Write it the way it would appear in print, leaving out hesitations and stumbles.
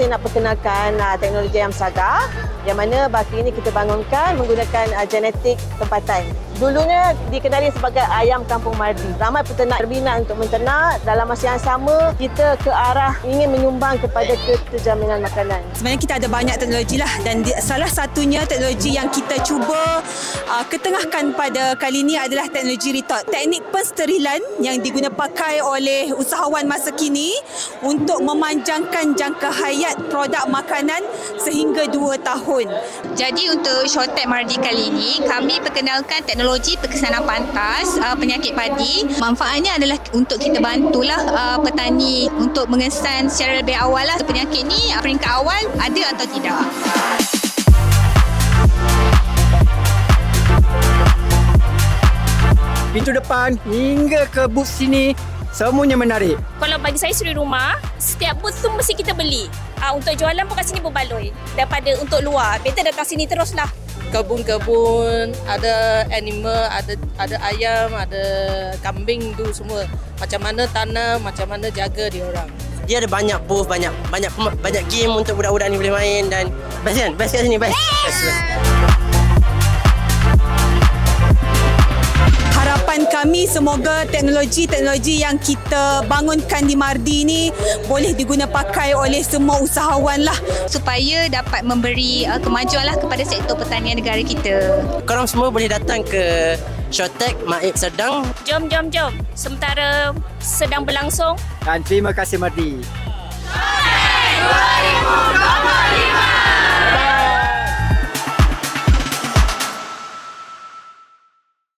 saya nak perkenalkan teknologi ayam sagar, yang mana baki ini kita bangunkan menggunakan genetik tempatan. Dulunya dikenali sebagai ayam kampung Mardi. Ramai peternak berminat untuk menternak. Dalam masa yang sama, kita ke arah ingin menyumbang kepada keterjaminan makanan. Sebenarnya kita ada banyak teknologi lah, dan salah satunya teknologi yang kita cuba ketengahkan pada kali ini adalah teknologi retort. Teknik pensterilan yang diguna pakai oleh usahawan masa kini untuk memanjangkan jangka hayat produk makanan sehingga 2 tahun. Jadi untuk Shortech Mardi kali ini, kami perkenalkan teknologi perkesanan pantas penyakit padi. Manfaatnya adalah untuk kita bantulah petani untuk mengesan secara lebih awal lah penyakit ni peringkat awal ada atau tidak. Pintu depan hingga ke booth sini semuanya menarik. Kalau bagi saya suri rumah, setiap booth tu mesti kita beli. Untuk jualan pun kat sini berbaloi daripada untuk luar. Better datang sini teruslah. Kebun-kebun, ada animal, ada ayam, ada kambing tu semua. Macam mana tanam, macam mana jaga dia orang. Dia ada banyak booth, banyak game untuk budak-budak ni boleh main, dan best kan? Best kat sini, best. Harapan kami semoga teknologi-teknologi yang kita bangunkan di Mardi ini boleh diguna pakai oleh semua usahawan lah, Supaya dapat memberi kemajuan lah kepada sektor pertanian negara kita. Korang semua boleh datang ke Shortech Maib Sedang. Jom. Sementara sedang berlangsung. Dan terima kasih Mardi. Shortech 2025.